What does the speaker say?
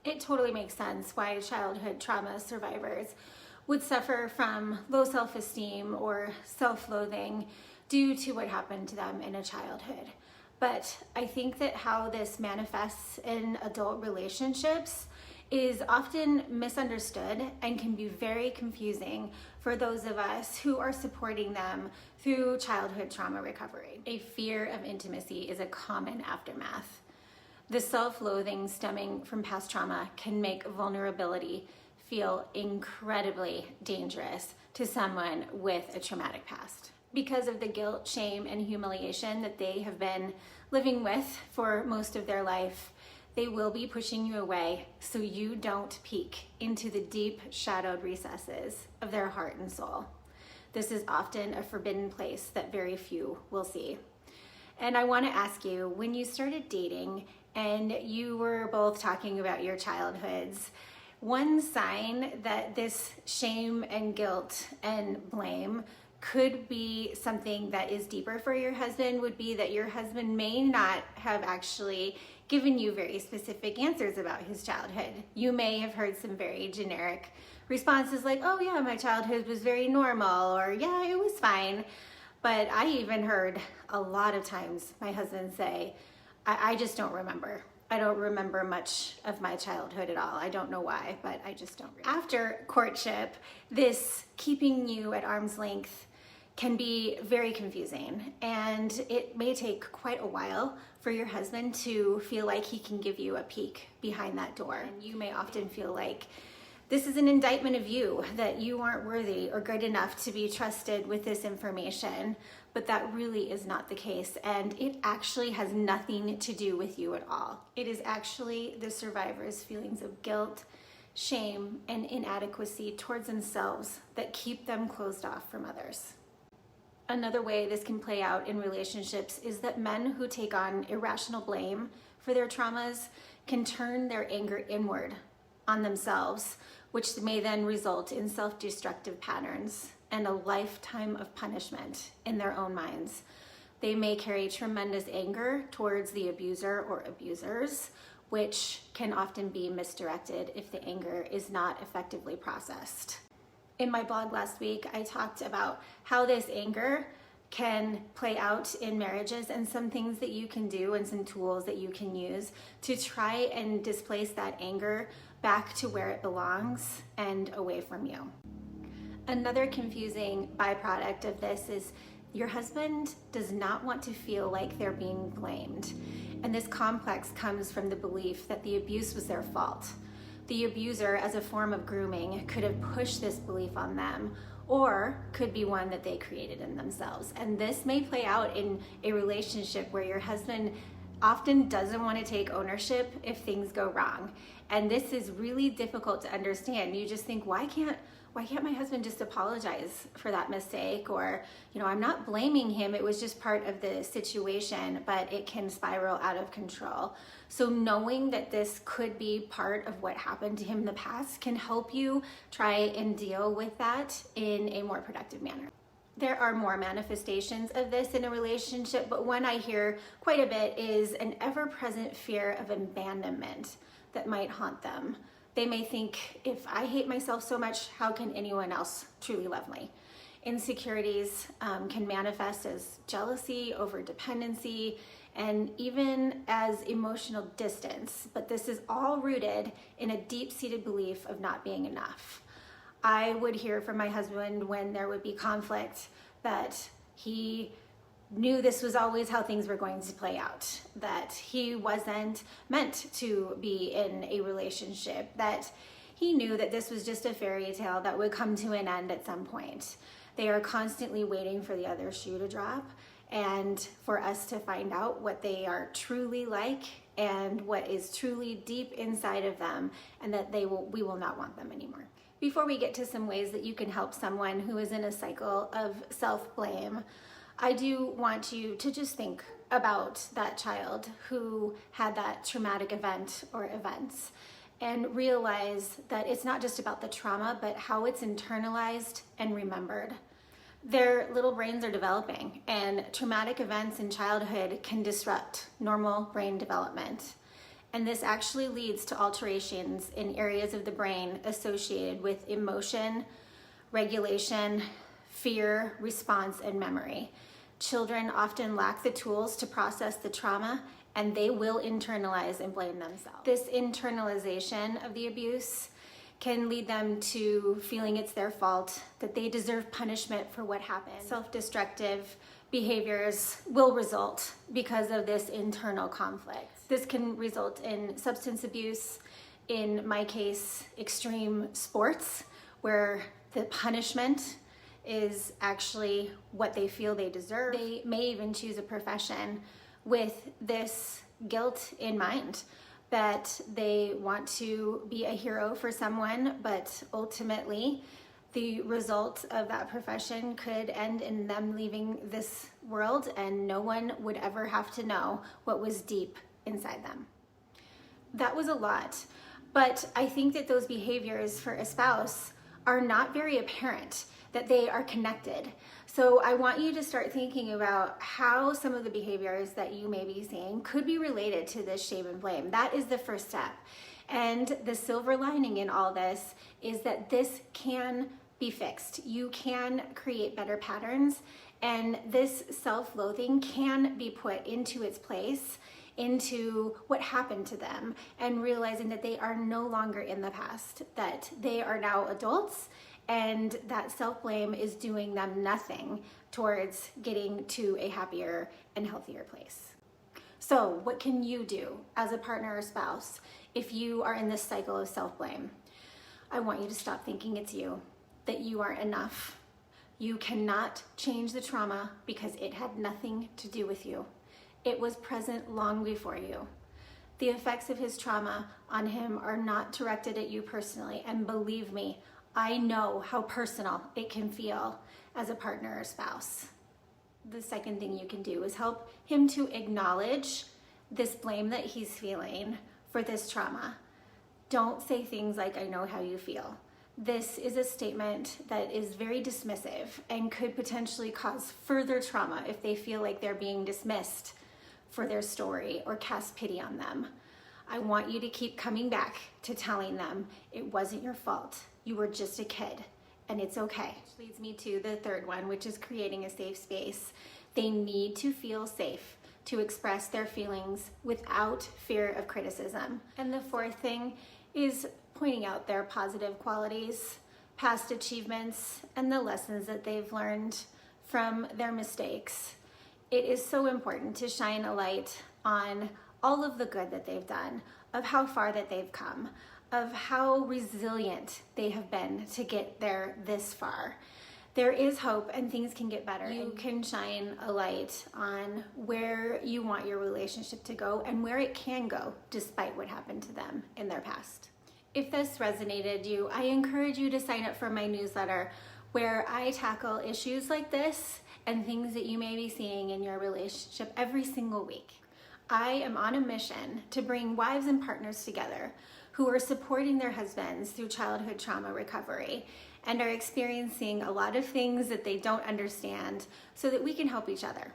It totally makes sense why childhood trauma survivors would suffer from low self-esteem or self-loathing due to what happened to them in a childhood. But I think that how this manifests in adult relationships is often misunderstood and can be very confusing for those of us who are supporting them through childhood trauma recovery. A fear of intimacy is a common aftermath. The self-loathing stemming from past trauma can make vulnerability feel incredibly dangerous to someone with a traumatic past. Because of the guilt, shame, and humiliation that they have been living with for most of their life, they will be pushing you away so you don't peek into the deep shadowed recesses of their heart and soul. This is often a forbidden place that very few will see. And I want to ask you, when you started dating and you were both talking about your childhoods, one sign that this shame and guilt and blame could be something that is deeper for your husband would be that your husband may not have actually given you very specific answers about his childhood. You may have heard some very generic responses like, oh yeah, my childhood was very normal, or yeah, it was fine. But I even heard a lot of times my husband say, I just don't remember. I don't remember much of my childhood at all. I don't know why, but I just don't remember. After courtship, this keeping you at arm's length can be very confusing, and it may take quite a while for your husband to feel like he can give you a peek behind that door. And you may often feel like this is an indictment of you, that you aren't worthy or good enough to be trusted with this information, but that really is not the case, and it actually has nothing to do with you at all. It is actually the survivor's feelings of guilt, shame, and inadequacy towards themselves that keep them closed off from others. Another way this can play out in relationships is that men who take on irrational blame for their traumas can turn their anger inward on themselves, which may then result in self-destructive patterns and a lifetime of punishment in their own minds. They may carry tremendous anger towards the abuser or abusers, which can often be misdirected if the anger is not effectively processed. In my blog last week, I talked about how this anger can play out in marriages and some things that you can do and some tools that you can use to try and displace that anger back to where it belongs and away from you. Another confusing byproduct of this is your husband does not want to feel like they're being blamed. And this complex comes from the belief that the abuse was their fault. The abuser, as a form of grooming, could have pushed this belief on them, or could be one that they created in themselves. And this may play out in a relationship where your husband often doesn't want to take ownership if things go wrong. And this is really difficult to understand. You just think, why can't my husband just apologize for that mistake? Or, I'm not blaming him. It was just part of the situation, but it can spiral out of control. So knowing that this could be part of what happened to him in the past can help you try and deal with that in a more productive manner. There are more manifestations of this in a relationship, but one I hear quite a bit is an ever-present fear of abandonment that might haunt them. They may think, if I hate myself so much, how can anyone else truly love me? Insecurities can manifest as jealousy, over-dependency, and even as emotional distance, but this is all rooted in a deep-seated belief of not being enough. I would hear from my husband when there would be conflict that he knew this was always how things were going to play out, that he wasn't meant to be in a relationship, that he knew that this was just a fairy tale that would come to an end at some point. They are constantly waiting for the other shoe to drop and for us to find out what they are truly like and what is truly deep inside of them, and that we will not want them anymore. Before we get to some ways that you can help someone who is in a cycle of self-blame, I do want you to just think about that child who had that traumatic event or events, and realize that it's not just about the trauma, but how it's internalized and remembered. Their little brains are developing, and traumatic events in childhood can disrupt normal brain development. And this actually leads to alterations in areas of the brain associated with emotion, regulation, fear, response, and memory. Children often lack the tools to process the trauma, and they will internalize and blame themselves. This internalization of the abuse can lead them to feeling it's their fault, that they deserve punishment for what happened. Self-destructive behaviors will result because of this internal conflict. This can result in substance abuse, in my case, extreme sports, where the punishment is actually what they feel they deserve. They may even choose a profession with this guilt in mind, that they want to be a hero for someone, but ultimately the result of that profession could end in them leaving this world, and no one would ever have to know what was deep inside them. That was a lot, but I think that those behaviors for a spouse are not very apparent, that they are connected. So I want you to start thinking about how some of the behaviors that you may be seeing could be related to this shame and blame. That is the first step. And the silver lining in all this is that this can be fixed. You can create better patterns, and this self-loathing can be put into its place, into what happened to them, and realizing that they are no longer in the past, that they are now adults, and that self-blame is doing them nothing towards getting to a happier and healthier place. So what can you do as a partner or spouse if you are in this cycle of self-blame? I want you to stop thinking it's you, that you aren't enough. You cannot change the trauma because it had nothing to do with you. It was present long before you. The effects of his trauma on him are not directed at you personally, and believe me, I know how personal it can feel as a partner or spouse. The second thing you can do is help him to acknowledge this blame that he's feeling for this trauma. Don't say things like, "I know how you feel." This is a statement that is very dismissive and could potentially cause further trauma if they feel like they're being dismissed for their story or cast pity on them. I want you to keep coming back to telling them it wasn't your fault. You were just a kid, and it's okay. Which leads me to the third one, which is creating a safe space. They need to feel safe to express their feelings without fear of criticism. And the fourth thing is pointing out their positive qualities, past achievements, and the lessons that they've learned from their mistakes. It is so important to shine a light on all of the good that they've done, of how far that they've come, of how resilient they have been to get there this far. There is hope, and things can get better. You can shine a light on where you want your relationship to go and where it can go despite what happened to them in their past. If this resonated you, I encourage you to sign up for my newsletter, where I tackle issues like this and things that you may be seeing in your relationship every single week. I am on a mission to bring wives and partners together who are supporting their husbands through childhood trauma recovery and are experiencing a lot of things that they don't understand, so that we can help each other.